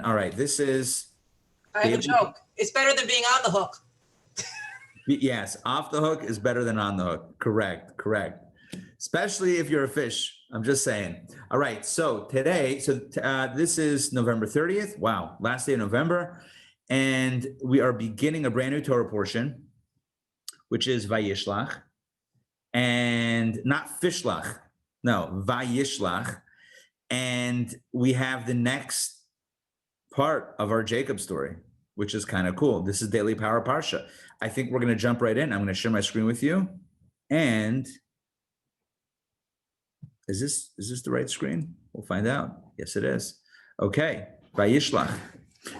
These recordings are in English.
All right, this is... I have a joke. It's better than being on the hook. Yes, off the hook is better than on the hook. Correct. Especially if you're a fish. I'm just saying. All right, so today, this is November 30th. Wow, last day of November. And we are beginning a brand new Torah portion, which is Vayishlach. And not Fishlach. No, Vayishlach. And we have the next part of our Jacob story, which is kind of cool. This is Daily Power Parsha. I think we're going to jump right in. I'm going to share my screen with you. And is this the right screen? We'll find out. Yes, it is. Okay, Vayishlach.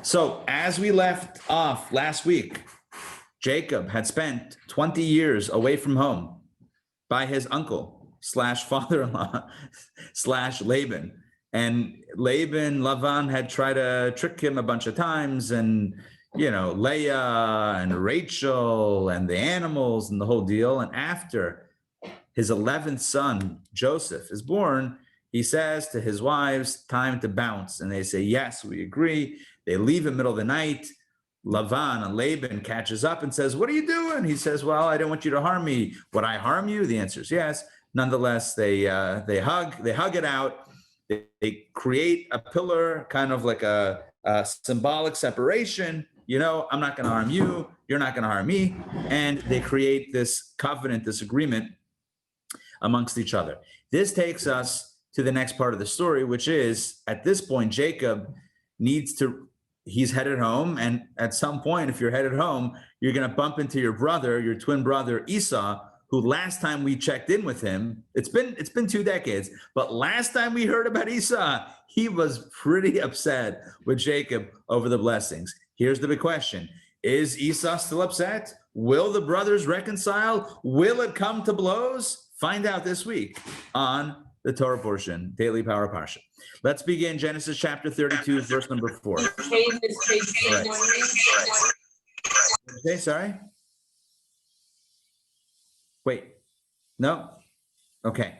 So as we left off last week, Jacob had spent 20 years away from home by his uncle / father-in-law / Laban. And Laban had tried to trick him a bunch of times, and, Leah and Rachel and the animals and the whole deal. And after his 11th son, Joseph, is born, he says to his wives, time to bounce. And they say, yes, we agree. They leave in the middle of the night. Laban catches up and says, what are you doing? He says, well, I don't want you to harm me. Would I harm you? The answer is yes. Nonetheless, they hug it out. They create a pillar, kind of like a symbolic separation. I'm not going to harm you. You're not going to harm me. And they create this covenant, this agreement amongst each other. This takes us to the next part of the story, which is, at this point, Jacob he's headed home. And at some point, if you're headed home, you're going to bump into your twin brother, Esau, who last time we checked in with him, it's been 2 decades, but last time we heard about Esau, he was pretty upset with Jacob over the blessings. Here's the big question. Is Esau still upset? Will the brothers reconcile? Will it come to blows? Find out this week on the Torah portion, Daily Power Parsha. Let's begin Genesis chapter 32, verse number 4. Right. Okay, sorry. Wait, no? Okay,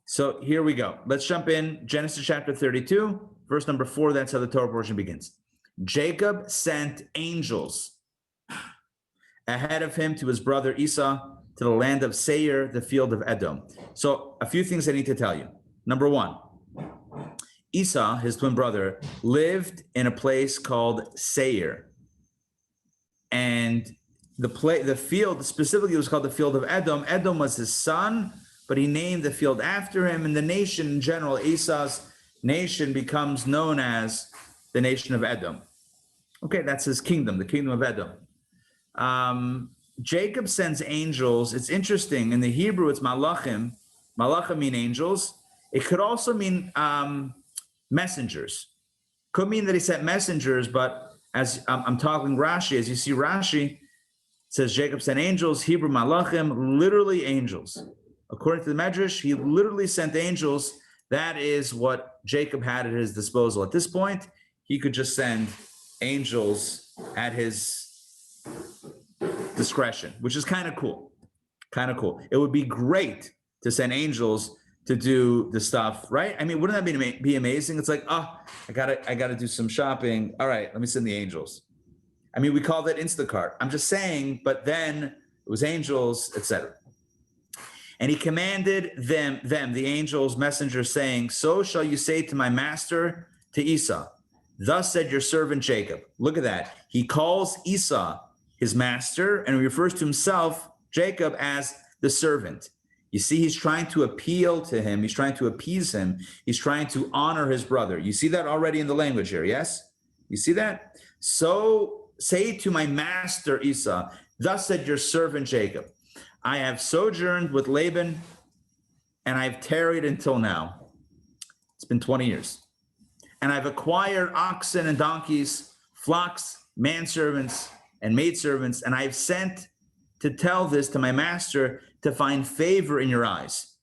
so here we go. Let's jump in. Genesis chapter 32, verse number 4, that's how the Torah portion begins. Jacob sent angels ahead of him to his brother Esau to the land of Seir, the field of Edom. So a few things I need to tell you. Number one, Esau, his twin brother, lived in a place called Seir. And the field specifically was called the field of Edom. Edom was his son, but he named the field after him. And the nation in general, Esau's nation, becomes known as the nation of Edom. Okay, that's his kingdom, the kingdom of Edom. Jacob sends angels. It's interesting. In the Hebrew, it's malachim. Malachim mean angels. It could also mean messengers. Could mean that he sent messengers, but as I'm talking Rashi, as you see Rashi, says Jacob sent angels, Hebrew malachim, literally angels. According to the Medrash, he literally sent angels. That is what Jacob had at his disposal. At this point, he could just send angels at his discretion, which is kind of cool. It would be great to send angels to do the stuff, right? I mean, wouldn't that be amazing? It's like, oh, I gotta do some shopping. All right, let me send the angels. I mean, we call that Instacart. I'm just saying, but then it was angels, etc. And he commanded them, the angels, messengers, saying, so shall you say to my master, to Esau, thus said your servant Jacob. Look at that. He calls Esau his master, and he refers to himself, Jacob, as the servant. You see, he's trying to appeal to him. He's trying to appease him. He's trying to honor his brother. You see that already in the language here, yes? You see that? So say to my master Esau, thus said your servant Jacob, I have sojourned with Laban, and I've tarried until now. It's been 20 years. And I've acquired oxen and donkeys, flocks, manservants, and maidservants, and I've sent to tell this to my master to find favor in your eyes.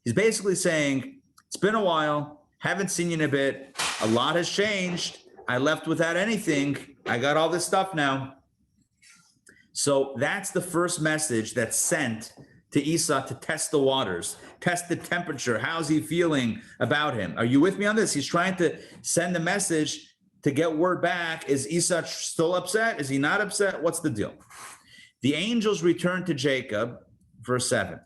He's basically saying, it's been a while, haven't seen you in a bit, a lot has changed, I left without anything, I got all this stuff now. So that's the first message that's sent to Esau to test the waters, test the temperature. How's he feeling about him? Are you with me on this? He's trying to send a message to get word back. Is Esau still upset? Is he not upset? What's the deal? The angels returned to Jacob, verse 7.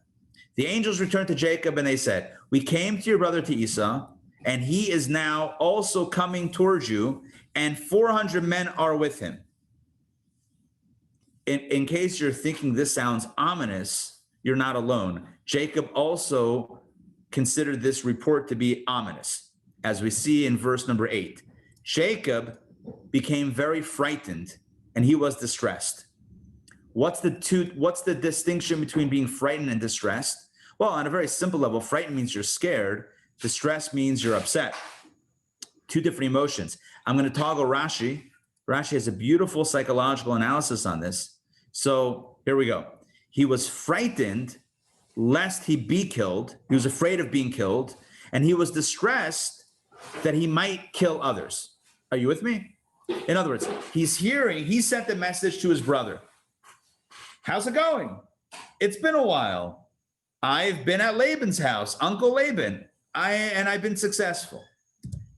The angels returned to Jacob and they said, we came to your brother to Esau, and he is now also coming towards you, and 400 men are with him. In case you're thinking this sounds ominous, you're not alone. Jacob also considered this report to be ominous, as we see in verse number 8. Jacob became very frightened and he was distressed. What's the distinction between being frightened and distressed? Well, on a very simple level, frightened means you're scared. Distress means you're upset. Two different emotions. I'm going to toggle Rashi. Rashi has a beautiful psychological analysis on this. So here we go. He was frightened lest he be killed. He was afraid of being killed. And he was distressed that he might kill others. Are you with me? In other words, he sent the message to his brother. How's it going? It's been a while. I've been at Laban's house, Uncle Laban, and I've been successful.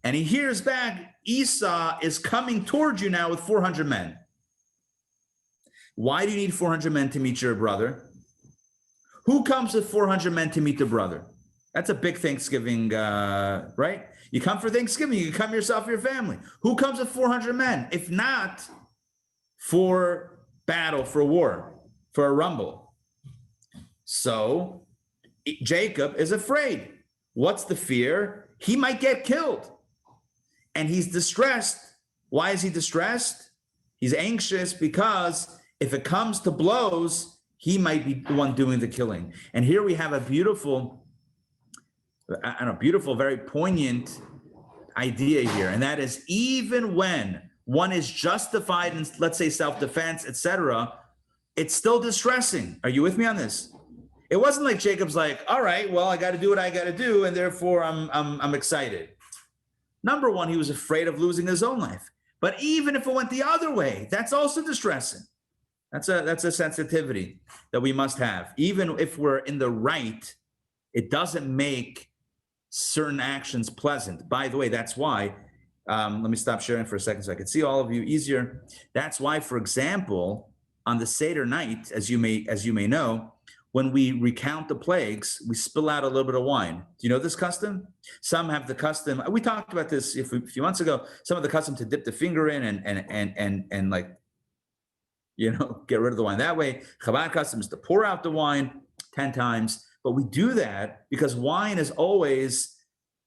And he hears back, Esau is coming towards you now with 400 men. Why do you need 400 men to meet your brother? Who comes with 400 men to meet the brother? That's a big Thanksgiving, right? You come for Thanksgiving, you come yourself, your family. Who comes with 400 men? If not for battle, for war, for a rumble. So Jacob is afraid. What's the fear? He might get killed. And he's distressed. Why is he distressed? He's anxious because if it comes to blows, he might be the one doing the killing. And here we have a beautiful, very poignant idea here. And that is, even when one is justified in, let's say, self-defense, etc., it's still distressing. Are you with me on this? It wasn't like Jacob's like, all right, well, I got to do what I got to do, and therefore I'm excited. Number one, he was afraid of losing his own life. But even if it went the other way, that's also distressing. That's a sensitivity that we must have. Even if we're in the right, it doesn't make certain actions pleasant. By the way, that's why, let me stop sharing for a second so I can see all of you easier. That's why, for example, on the Seder night, as you may know, when we recount the plagues, we spill out a little bit of wine. Do you know this custom? Some have the custom. We talked about this a few months ago. Some have the custom to dip the finger in and like, get rid of the wine that way. Chabad custom is to pour out the wine 10 times. But we do that because wine is always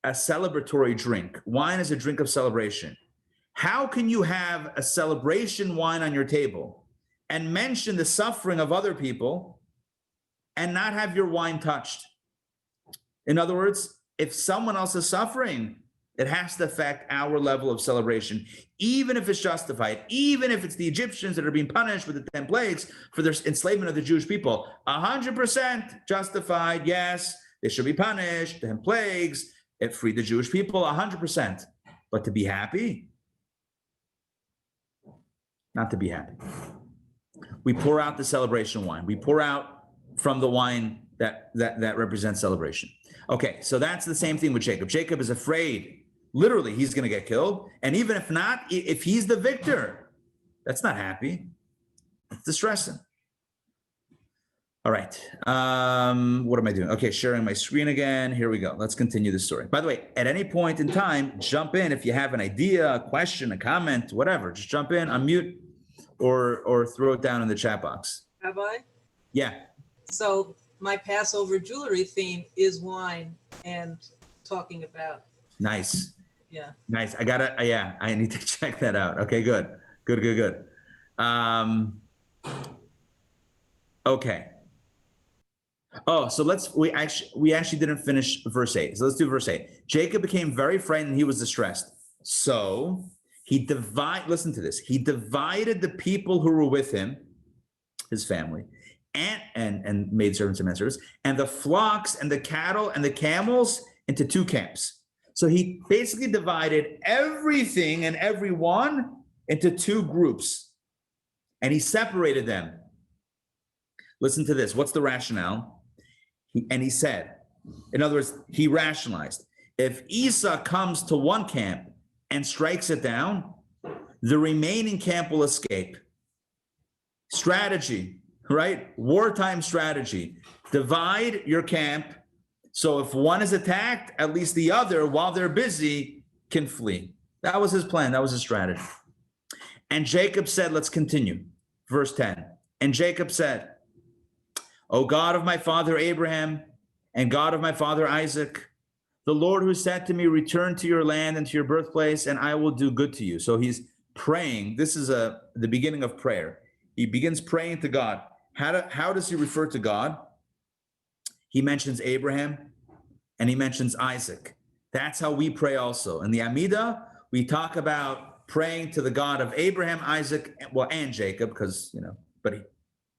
a celebratory drink. Wine is a drink of celebration. How can you have a celebration wine on your table and mention the suffering of other people and not have your wine touched? In other words, if someone else is suffering, it has to affect our level of celebration, even if it's justified, even if it's the Egyptians that are being punished with the 10 plagues for their enslavement of the Jewish people. 100% justified, yes, they should be punished, 10 plagues, it freed the Jewish people, 100%. But to be happy? Not to be happy. We pour out the celebration wine. We pour out from the wine that represents celebration. Okay, so that's the same thing with Jacob. Jacob is afraid. Literally, he's going to get killed. And even if not, if he's the victor, that's not happy. It's distressing. All right. What am I doing? Okay, sharing my screen again. Here we go. Let's continue the story. By the way, at any point in time, jump in if you have an idea, a question, a comment, whatever. Just jump in, unmute, or throw it down in the chat box. Rabbi? Yeah. So my Passover jewelry theme is wine and talking about. Nice. Yeah. Nice. I need to check that out. Okay, good. Okay. Oh, so we actually didn't finish verse 8. So let's do verse 8. Jacob became very frightened and he was distressed. So listen to this. He divided the people who were with him, his family, and maidservants and menservants, and the flocks and the cattle and the camels into two camps. So he basically divided everything and everyone into two groups, and he separated them. Listen to this. What's the rationale? He said, in other words, he rationalized, if Esau comes to one camp and strikes it down, The remaining camp will escape. Strategy, right? Wartime strategy. Divide your camp. So if one is attacked, at least the other, while they're busy, can flee. That was his plan. That was his strategy. And Jacob said, let's continue. Verse 10. And Jacob said, O God of my father Abraham and God of my father Isaac, the Lord who said to me, return to your land and to your birthplace, and I will do good to you. So he's praying. This is the beginning of prayer. He begins praying to God. How does he refer to God? He mentions Abraham and he mentions Isaac. That's how we pray also. In the Amidah, we talk about praying to the God of Abraham, Isaac, and Jacob, because, but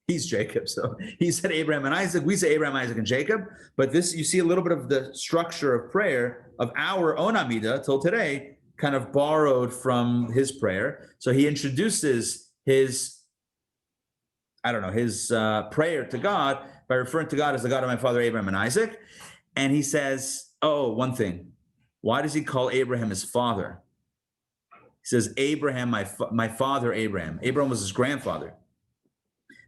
he's Jacob. So he said Abraham and Isaac. We say Abraham, Isaac, and Jacob. But this, you see a little bit of the structure of prayer of our own Amidah till today, kind of borrowed from his prayer. So he introduces his prayer to God by referring to God as the God of my father Abraham and Isaac. And he says, one thing. Why does he call Abraham his father? He says, Abraham, my father Abraham. Abraham was his grandfather.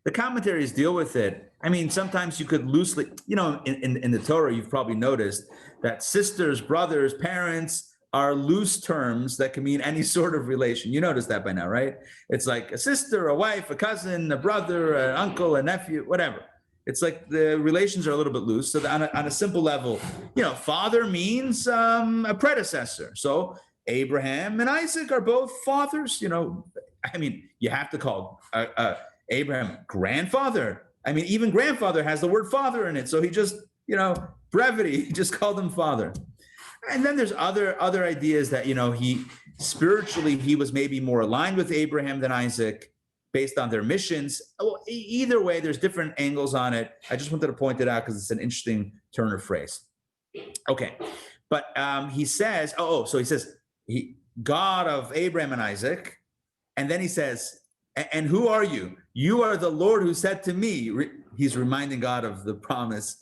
The commentaries deal with it. I mean, sometimes you could loosely, in the Torah, you've probably noticed that sisters, brothers, parents are loose terms that can mean any sort of relation. You notice that by now, right? It's like a sister, a wife, a cousin, a brother, an uncle, a nephew, whatever. It's like the relations are a little bit loose. So on a simple level, father means a predecessor. So Abraham and Isaac are both fathers. You have to call Abraham grandfather. I mean, even grandfather has the word father in it. So he just, brevity, he just called him father. And then there's other ideas that, he spiritually, he was maybe more aligned with Abraham than Isaac based on their missions. Well, either way, there's different angles on it. I just wanted to point it out because it's an interesting turn of phrase. Okay. But he says, so he says, God of Abraham and Isaac. And then he says, and who are you? You are the Lord who said to me, he's reminding God of the promise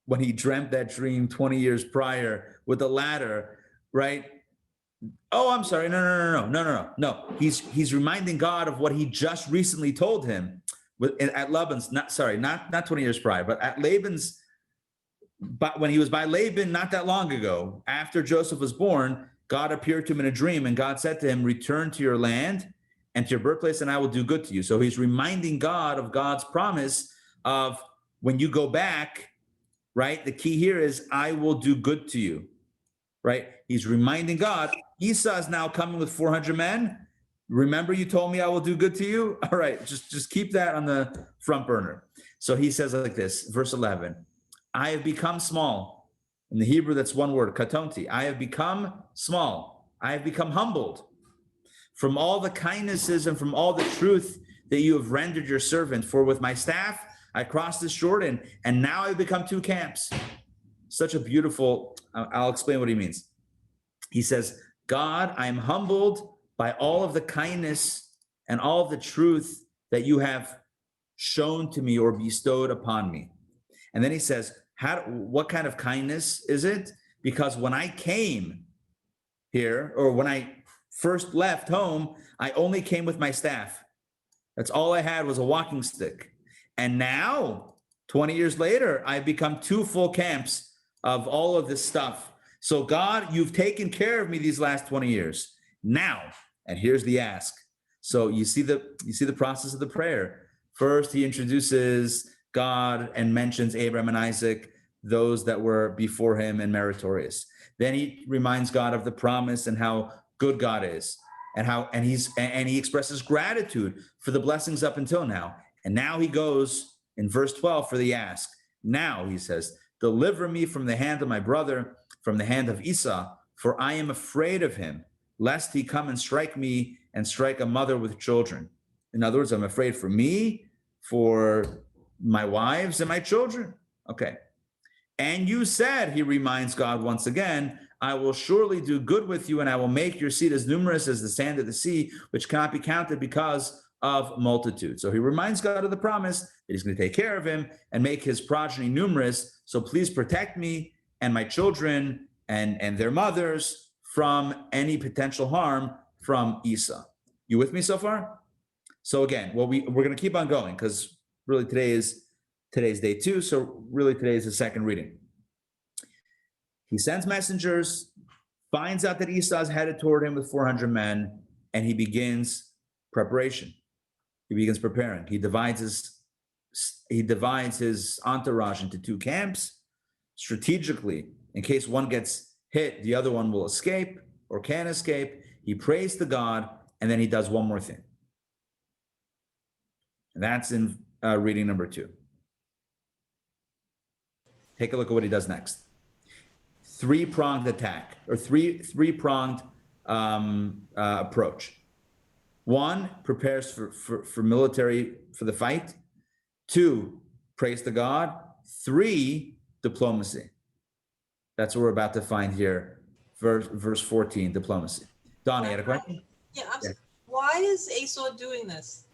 when he dreamt that dream 20 years prior with the ladder, right? Oh, I'm sorry. No. He's reminding God of what he just recently told him at Laban's, not 20 years prior, but at Laban's, but when he was by Laban not that long ago, after Joseph was born, God appeared to him in a dream, and God said to him, return to your land and to your birthplace, and I will do good to you. So he's reminding God of God's promise of when you go back, right? The key here is, I will do good to you, right? He's reminding God. Esau is now coming with 400 men. Remember, you told me I will do good to you? All right, just keep that on the front burner. So he says like this, verse 11, I have become small. In the Hebrew, that's one word, katonti. I have become small. I have become humbled from all the kindnesses and from all the truth that you have rendered your servant. For with my staff, I crossed this Jordan, and now I've become two camps. Such a beautiful, I'll explain what he means. He says, God, I am humbled by all of the kindness and all of the truth that you have shown to me or bestowed upon me. And then he says, what kind of kindness is it? Because when I came here, or when I first left home, I only came with my staff. That's all I had was a walking stick. And now, 20 years later, I've become two full camps of all of this stuff. So God, you've taken care of me these last 20 years. Now, and here's the ask. So you see the process of the prayer. First, he introduces God and mentions Abraham and Isaac, those that were before him and meritorious. Then he reminds God of the promise and how good God is, and he expresses gratitude for the blessings up until now. And now he goes in verse 12 for the ask. Now, he says, deliver me from the hand of my brother, from the hand of Esau, for I am afraid of him, lest he come and strike me and strike a mother with children. In other words, I'm afraid for me, for my wives and my children. Okay. And you said, he reminds God once again, I will surely do good with you, and I will make your seed as numerous as the sand of the sea, which cannot be counted because of multitude. So he reminds God of the promise that he's going to take care of him and make his progeny numerous. So please protect me and my children and their mothers from any potential harm from Esau. You with me so far? So again, well, we're going to keep on going because really today's day 2. So really today is the second reading. He sends messengers, finds out that Esau is headed toward him with 400 men, and he begins preparation. He begins preparing. He divides his entourage into 2 camps strategically. In case one gets hit, the other one will escape or can escape. He prays to God, and then he does one more thing. And that's in reading number 2. Take a look at what he does next. 3-pronged attack, or three-pronged approach. 1, prepares for military, for the fight. 2, prays to God. 3, diplomacy. That's what we're about to find here. Verse 14, diplomacy. Donnie, you had a question? Yeah, why is Esau doing this?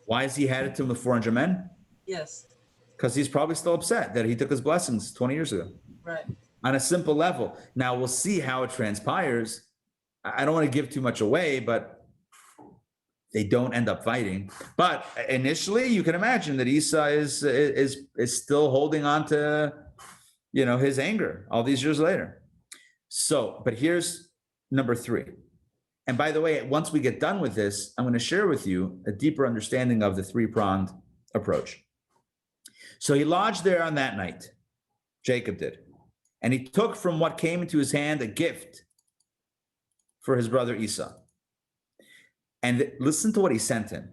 Why is he headed to him with 400 men? Yes. Because he's probably still upset that he took his blessings 20 years ago. Right. On a simple level. Now, we'll see how it transpires. I don't want to give too much away, but they don't end up fighting. But initially, you can imagine that Esau is still holding on to, his anger all these years later. So, but here's number 3. And by the way, once we get done with this, I'm going to share with you a deeper understanding of the 3-pronged approach. So he lodged there on that night, Jacob did, and he took from what came into his hand a gift for his brother Esau. And listen to what he sent him.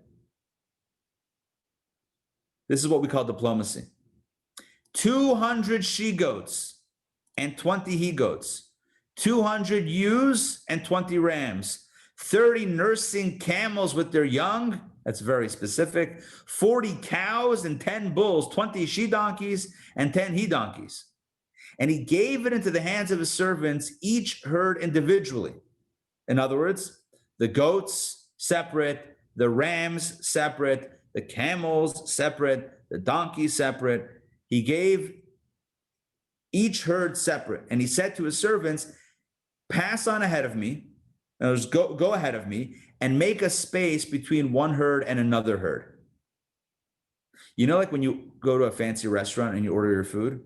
This is what we call diplomacy. 200 she-goats and 20 he-goats, 200 ewes and 20 rams, 30 nursing camels with their young, that's very specific, 40 cows and 10 bulls, 20 she-donkeys and 10 he-donkeys. And he gave it into the hands of his servants, each herd individually. In other words, the goats separate, the rams separate, the camels separate, the donkeys separate. He gave each herd separate. And he said to his servants, pass on ahead of me, go ahead of me, and make a space between one herd and another herd. Like when you go to a fancy restaurant and you order your food,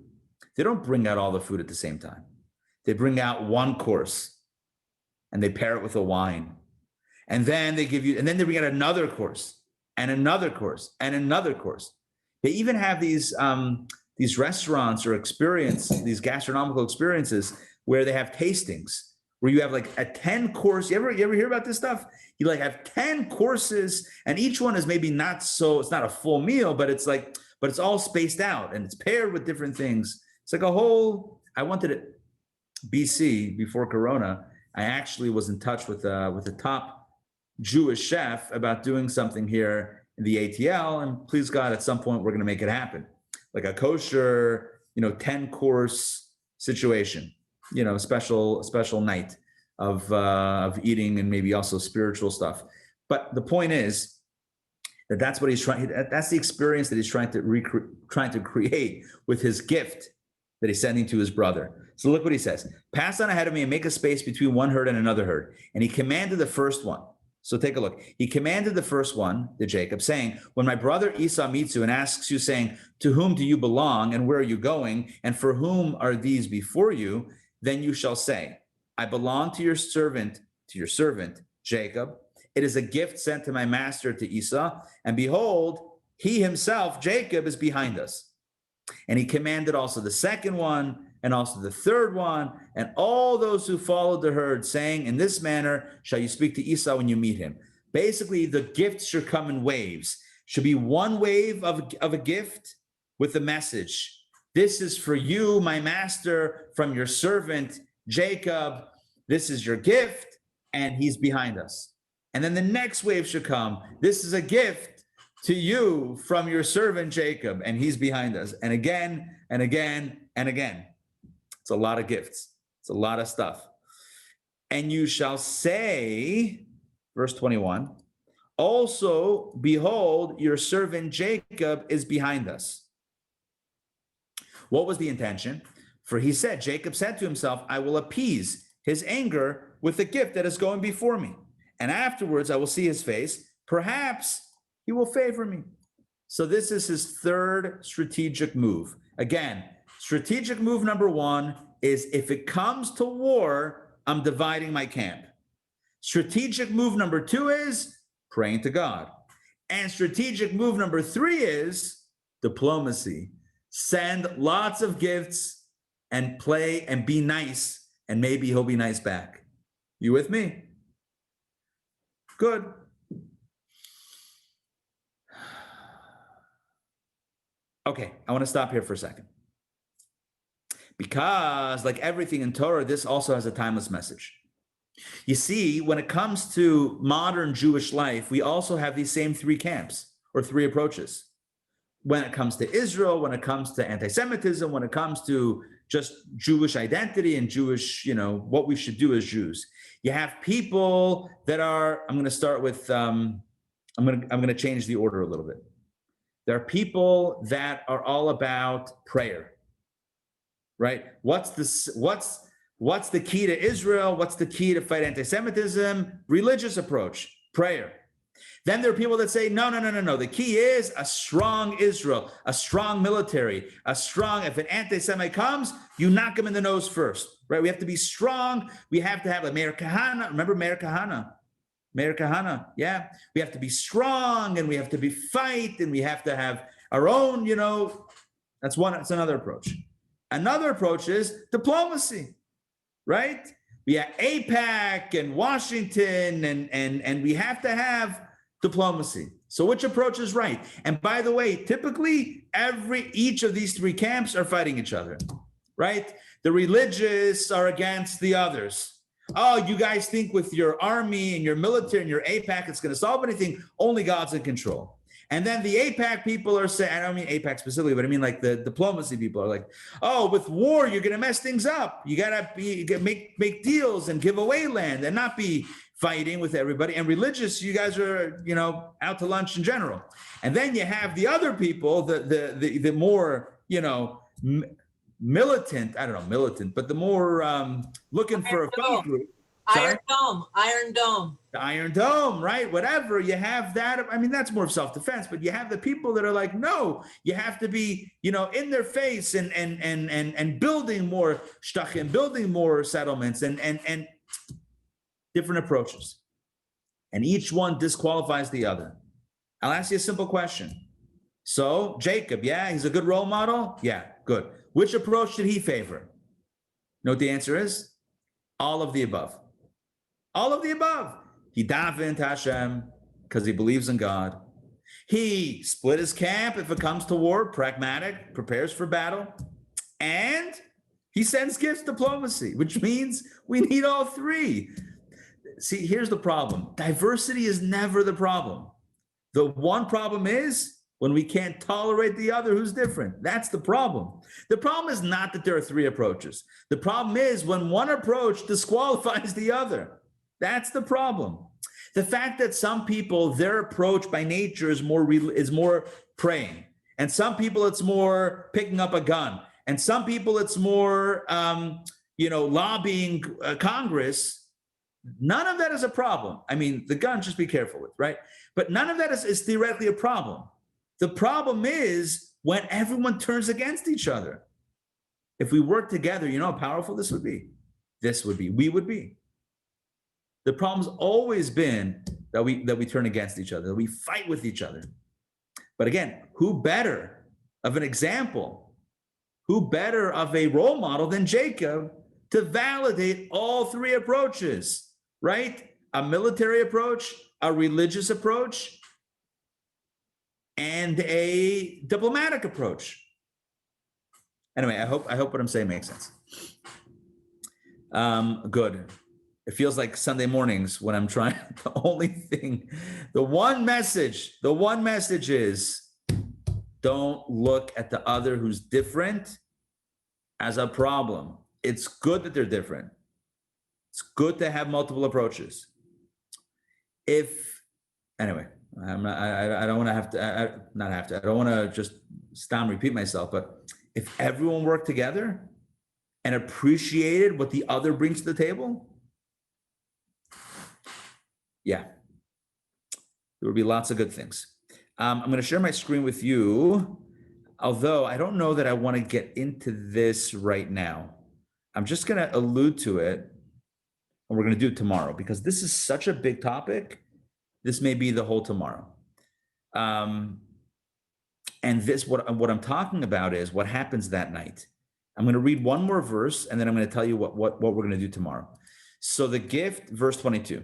they don't bring out all the food at the same time. They bring out one course and they pair it with a wine. And then they bring out another course and another course and another course. They even have these restaurants or these gastronomical experiences where they have tastings, where you have like a 10-course. You ever hear about this stuff? You have 10 courses, and each one is maybe it's not a full meal, but it's all spaced out and it's paired with different things. It's like I wanted it. BC, before Corona, I actually was in touch with a top Jewish chef about doing something here in the ATL, and please God, at some point we're going to make it happen, like a kosher, 10-course situation, special night of eating and maybe also spiritual stuff. But the point is that's what he's trying. That's the experience that he's trying to create with his gift that he's sending to his brother. So look what he says: pass on ahead of me and make a space between one herd and another herd. And he commanded the first one. So take a look. He commanded the first one to Jacob, saying, when my brother Esau meets you and asks you, saying, to whom do you belong and where are you going? And for whom are these before you? Then you shall say, I belong to your servant, Jacob. It is a gift sent to my master, to Esau. And behold, he himself, Jacob, is behind us. And he commanded also the second one, and also the third one, and all those who followed the herd, saying, in this manner shall you speak to Esau when you meet him. Basically, the gifts should come in waves. Should be one wave of a gift with a message. This is for you, my master, from your servant, Jacob. This is your gift, and he's behind us. And then the next wave should come. This is a gift to you from your servant, Jacob, and he's behind us. And again, and again, and again. It's a lot of gifts. It's a lot of stuff. And you shall say, verse 21, also, behold, your servant Jacob is behind us. What was the intention? For he said, Jacob said to himself, I will appease his anger with the gift that is going before me. and afterwards I will see his face. Perhaps he will favor me. So this is his third strategic move. Again, strategic move number one is if it comes to war, I'm dividing my camp. Strategic move number two is praying to God. And strategic move number three is diplomacy. Send lots of gifts and play and be nice, and maybe he'll be nice back. You with me? Good. Okay, I want to stop here for a second. Because like everything in Torah, this also has a timeless message. You see, when it comes to modern Jewish life, we also have these same three camps or three approaches. When it comes to Israel, when it comes to anti-Semitism, when it comes to just Jewish identity and Jewish, what we should do as Jews. You have people that are, I'm going to start with, I'm going to change the order a little bit. There are people that are all about prayer, right? What's the key to Israel? What's the key to fight anti-Semitism? Religious approach, prayer. Then there are people that say, no. The key is a strong Israel, a strong military, if an anti-Semite comes, you knock him in the nose first, right? We have to be strong. We have to have a Meir Kahana. Remember Meir Kahana? Meir Kahana, yeah. We have to be strong and we have to be fight and we have to have our own, that's another approach. Another approach is diplomacy, right? We have AIPAC and Washington and we have to have diplomacy. So which approach is right? And by the way, typically each of these three camps are fighting each other, right? The religious are against the others. Oh, you guys think with your army and your military and your AIPAC, it's going to solve anything? Only God's in control. And then the AIPAC people are saying, I don't mean AIPAC specifically, but I mean like the diplomacy people are like, oh, with war, you're going to mess things up. You got to make deals and give away land and not be fighting with everybody. And religious, you guys are, out to lunch in general. And then you have the other people, the more, militant, but the more looking for a fight group. Iron Dome. The Iron Dome, right? Whatever, you have that. I mean, that's more of self-defense, but you have the people that are like, no, you have to be, in their face and building more shtachim, building more settlements and different approaches. And each one disqualifies the other. I'll ask you a simple question. So Jacob, yeah, he's a good role model? Yeah, good. Which approach did he favor? You know what the answer is? All of the above. All of the above. He davened to Hashem because he believes in God. He split his camp if it comes to war, pragmatic, prepares for battle. And he sends gifts, diplomacy, which means we need all three. See, here's the problem. Diversity is never the problem. The one problem is when we can't tolerate the other who's different. That's the problem. The problem is not that there are three approaches. The problem is when one approach disqualifies the other. That's the problem. The fact that some people, their approach by nature is more praying. And some people, it's more picking up a gun. And some people, it's more, lobbying Congress. None of that is a problem. I mean, the gun, just be careful with, right? But none of that is theoretically a problem. The problem is when everyone turns against each other. If we work together, you know how powerful this would be? We would be. The problem's always been that we turn against each other, that we fight with each other. But again, who better of an example, who better of a role model than Jacob to validate all three approaches, right? A military approach, a religious approach, and a diplomatic approach. Anyway, I hope what I'm saying makes sense. Good. It feels like Sunday mornings when I'm trying. The one message is don't look at the other who's different as a problem. It's good that they're different. It's good to have multiple approaches. I don't want to just stop and repeat myself, but if everyone worked together and appreciated what the other brings to the table, Yeah, there will be lots of good things. I'm going to share my screen with you, although I don't know that I want to get into this right now. I'm just going to allude to it, and we're going to do it tomorrow because this is such a big topic. This may be the whole tomorrow. And this, what I'm talking about is what happens that night. I'm going to read one more verse, and then I'm going to tell you what we're going to do tomorrow. So the gift, verse 22.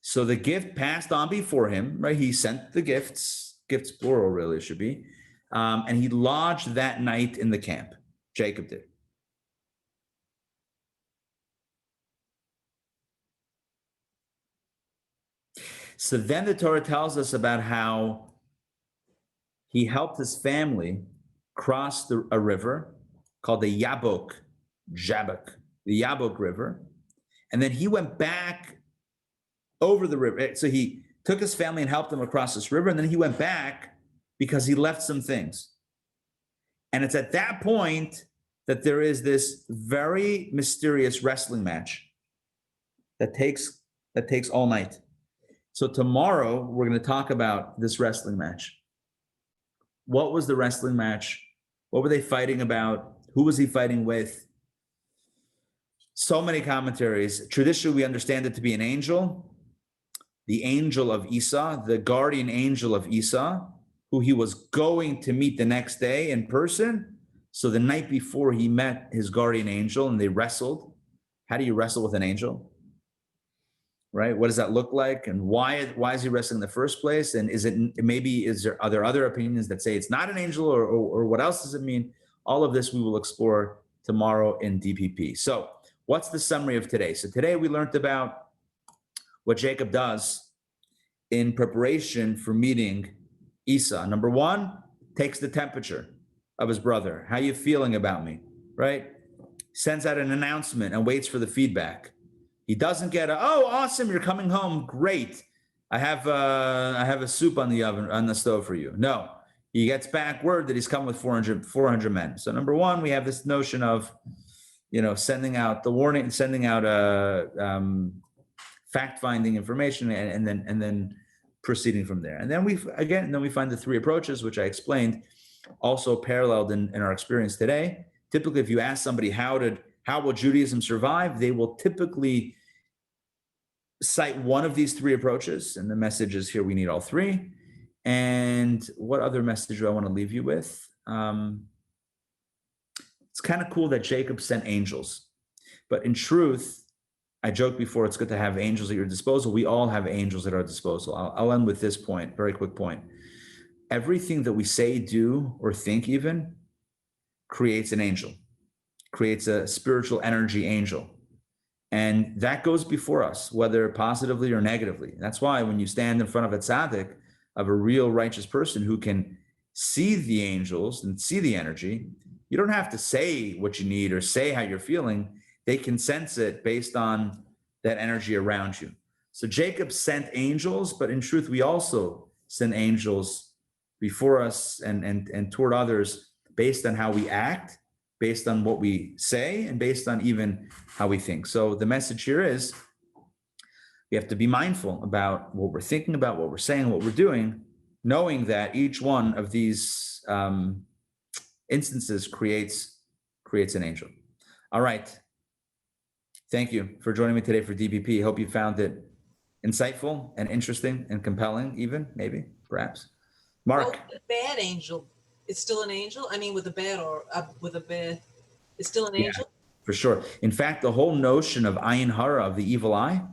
So the gift passed on before him, right? He sent the gifts plural really should be. And he lodged that night in the camp. Jacob did. So then the Torah tells us about how he helped his family cross a river called the Jabbok, the Jabbok River. And then he went back over the river. So he took his family and helped them across this river. And then he went back because he left some things. And it's at that point that there is this very mysterious wrestling match that takes all night. So tomorrow we're going to talk about this wrestling match. What was the wrestling match? What were they fighting about? Who was he fighting with? So many commentaries. Traditionally, we understand it to be an angel, the angel of Esau, the guardian angel of Esau, who he was going to meet the next day in person. So the night before he met his guardian angel and they wrestled. How do you wrestle with an angel? Right? What does that look like? And why is he wrestling in the first place? And are there other opinions that say it's not an angel or what else does it mean? All of this we will explore tomorrow in DPP. So what's the summary of today? So today we learned about what Jacob does in preparation for meeting Esau. Number one, takes the temperature of his brother. How you feeling about me? Right? Sends out an announcement and waits for the feedback. He doesn't get oh, awesome, you're coming home. Great. I have a soup on the stove for you. No, he gets back word that he's come with 400 men. So number one, we have this notion of, sending out the warning, sending out fact-finding information and then proceeding from there. And then we find the three approaches, which I explained, also paralleled in our experience today. Typically, if you ask somebody how will Judaism survive, they will typically cite one of these three approaches. And the message is here, we need all three. And what other message do I want to leave you with? It's kind of cool that Jacob sent angels. But in truth, I joked before, it's good to have angels at your disposal. We all have angels at our disposal. I'll end with this point, very quick point. Everything that we say, do, or think even creates an angel, creates a spiritual energy angel. And that goes before us, whether positively or negatively. That's why when you stand in front of a tzaddik, of a real righteous person who can see the angels and see the energy, you don't have to say what you need or say how you're feeling. They can sense it based on that energy around you. So Jacob sent angels, but in truth, we also send angels before us and toward others based on how we act, based on what we say, and based on even how we think. So the message here is we have to be mindful about what we're thinking about, what we're saying, what we're doing, knowing that each one of these instances creates an angel. All right. Thank you for joining me today for DPP. Hope you found it insightful and interesting and compelling, even, maybe, perhaps. Mark. Well, a bad angel, it's still an angel? I mean, with a bad, it's still an angel? For sure. In fact, the whole notion of ayin hara, of the evil eye,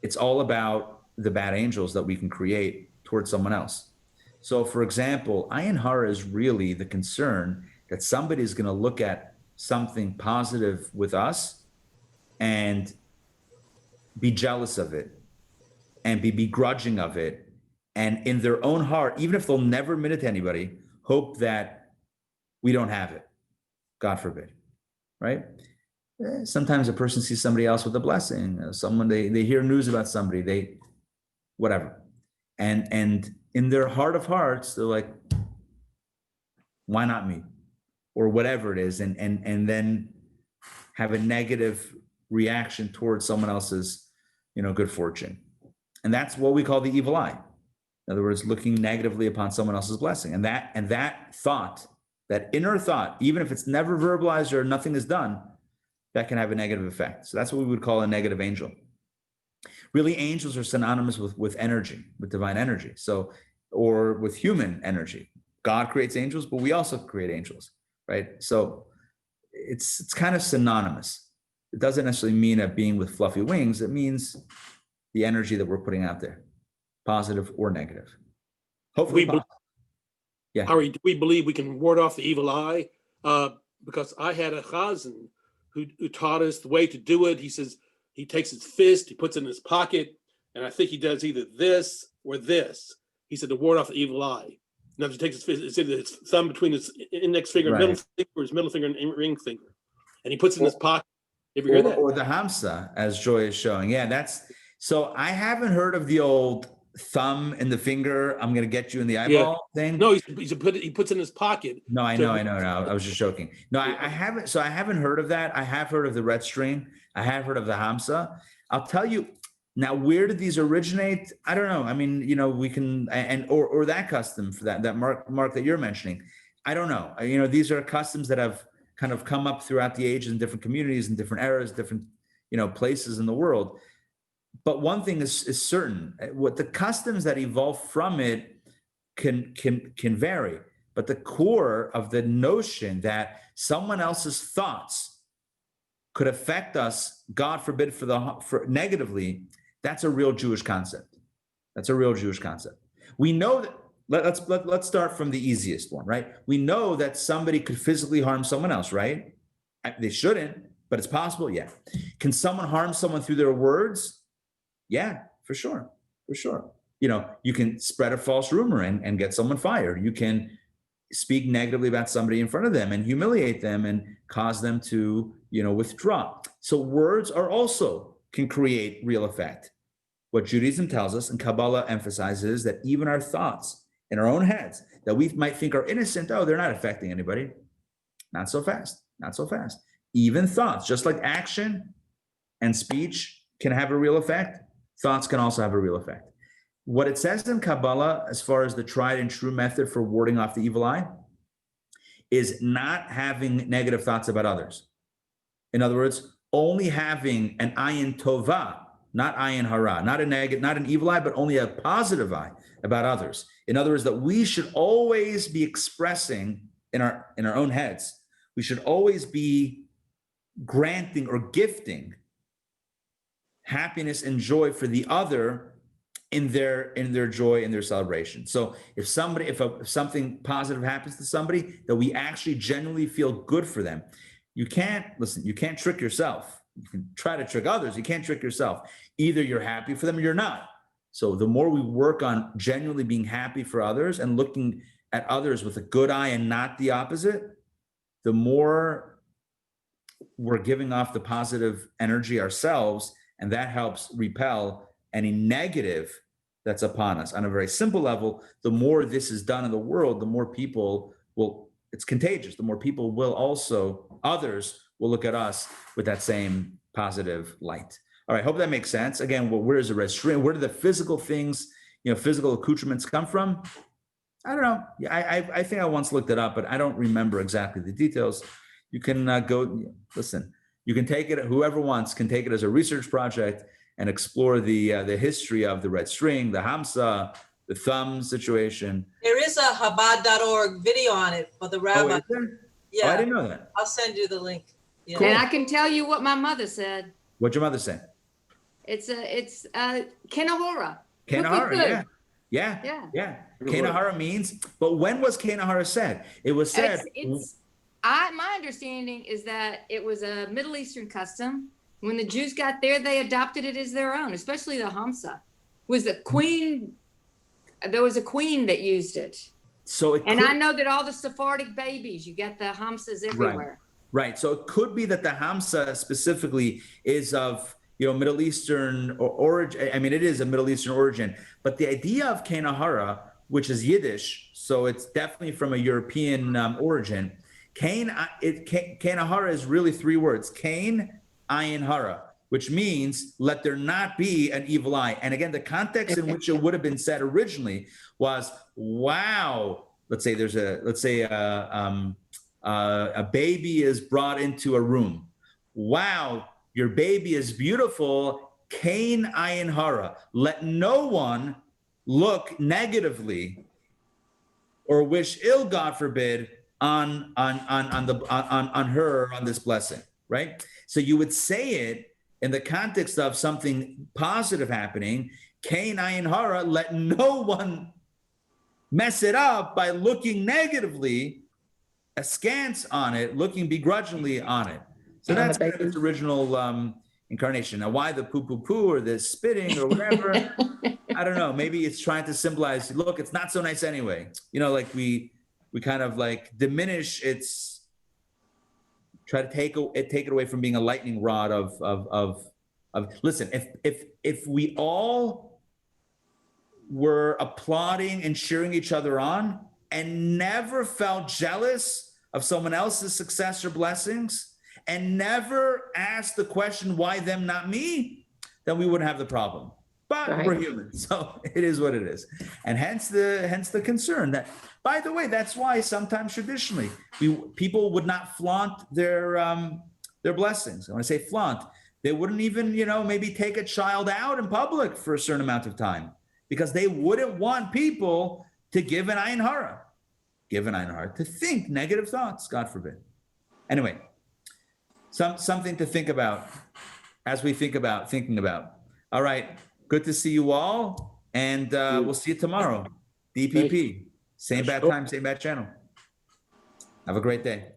it's all about the bad angels that we can create towards someone else. So, for example, ayin hara is really the concern that somebody is going to look at something positive with us and be jealous of it and be begrudging of it. And in their own heart, even if they'll never admit it to anybody, hope that we don't have it. God forbid, right? Sometimes a person sees somebody else with a blessing, someone, they hear news about somebody, whatever. And in their heart of hearts, they're like, why not me? Or whatever it is. And then have a negative reaction towards someone else's, good fortune. And that's what we call the evil eye. In other words, looking negatively upon someone else's blessing. And that thought, that inner thought, even if it's never verbalized or nothing is done, that can have a negative effect. So that's what we would call a negative angel. Really, angels are synonymous with energy, with divine energy. So, or with human energy. God creates angels, but we also create angels, right? So it's kind of synonymous. It doesn't necessarily mean a being with fluffy wings. It means the energy that we're putting out there, positive or negative. Hopefully, yeah. Ari, do we believe we can ward off the evil eye? Because I had a chazan who taught us the way to do it. He says he takes his fist, he puts it in his pocket, and I think he does either this or this. He said to ward off the evil eye. Now he takes his fist, it's either his thumb between his index finger and middle finger, or his middle finger and ring finger, and he puts it in his pocket. Have you heard that? Or the hamsa, as Joy is showing. Yeah, that's so. I haven't heard of the old thumb in the finger, I'm gonna get you in the eyeball thing. No, he puts it in his pocket. No, I know. I was just joking. No, I haven't. So I haven't heard of that. I have heard of the red string. I have heard of the hamsa. I'll tell you now. Where did these originate? I don't know. I mean, we can or that custom for that mark that you're mentioning. I don't know. These are customs that have kind of come up throughout the ages in different communities, in different eras, different places in the world. But one thing is certain: what the customs that evolve from it can vary. But the core of the notion that someone else's thoughts could affect us, God forbid, for negatively, that's a real Jewish concept. That's a real Jewish concept. We know that. Let's start from the easiest one, right? We know that somebody could physically harm someone else, right? They shouldn't, but it's possible. Yeah. Can someone harm someone through their words? Yeah, for sure. For sure. You can spread a false rumor and get someone fired. You can speak negatively about somebody in front of them and humiliate them and cause them to, withdraw. So words also can create real effect. What Judaism tells us and Kabbalah emphasizes that even our thoughts in our own heads that we might think are innocent, they're not affecting anybody. Not so fast. Not so fast. Even thoughts, just like action and speech can have a real effect, thoughts can also have a real effect. What it says in Kabbalah, as far as the tried and true method for warding off the evil eye, is not having negative thoughts about others. In other words, only having an ayin tova, not ayin hara, not an evil eye, but only a positive eye about others. In other words, that we should always be expressing in our own heads, we should always be granting or gifting happiness and joy for the other in their joy and their celebration. So if something positive happens to somebody, that we actually genuinely feel good for them. You can't trick yourself. You can try to trick others. You can't trick yourself. Either you're happy for them or you're not. So the more we work on genuinely being happy for others and looking at others with a good eye and not the opposite, the more we're giving off the positive energy ourselves, and that helps repel any negative that's upon us. On a very simple level, the more this is done in the world, the more people it's contagious. The more people others will look at us with that same positive light. All right, hope that makes sense. Again, where is the red string? Where do the physical things, physical accoutrements come from? I don't know. I think I once looked it up, but I don't remember exactly the details. You can you can take it, whoever wants can take it as a research project and explore the history of the red string, the hamsa, the thumb situation. There is a Chabad.org video on it for the rabbi. Oh, is there? Yeah, I didn't know that. I'll send you the link. Yeah. Cool. And I can tell you what my mother said. What'd your mother say? It's Kenahora. Kenahara, yeah. Kenahara means, but when was Kenahara said? It was said. My understanding is that it was a Middle Eastern custom. When the Jews got there, they adopted it as their own, especially the Hamsa. There was a queen that used it. I know that all the Sephardic babies, you get the Hamsas everywhere. Right. So it could be that the Hamsa specifically is of Middle Eastern origin. I mean, it is a Middle Eastern origin, but the idea of Kenahara, which is Yiddish, so it's definitely from a European origin. Kenahara is really three words: Kain, Ayin Hara, which means let there not be an evil eye. And again, the context in which it would have been said originally was, wow, let's say a baby is brought into a room. Wow, your baby is beautiful. Kain ayin hara. Let no one look negatively or wish ill, God forbid, on her, on this blessing, right? So you would say it in the context of something positive happening. Kain ayin hara. Let no one mess it up by looking negatively, askance on it, looking begrudgingly on it. So that's kind of its original incarnation. Now, why the poo or the spitting or whatever, I don't know. Maybe it's trying to symbolize, look, it's not so nice anyway. Like we kind of like diminish its, try to take it away from being a lightning rod of listen, if we all were applauding and cheering each other on and never felt jealous of someone else's success or blessings, and never asked the question, why them, not me, then we wouldn't have the problem. But Right. We're human, so it is what it is. And hence the concern that, by the way, that's why sometimes traditionally people would not flaunt their blessings. When I say flaunt, they wouldn't even, maybe take a child out in public for a certain amount of time because they wouldn't want people to give an ayin hara, to think negative thoughts, God forbid. Anyway, something to think about as we think about thinking about. All right, good to see you all, and we'll see you tomorrow. DPP, same bad time, same bad channel. Have a great day.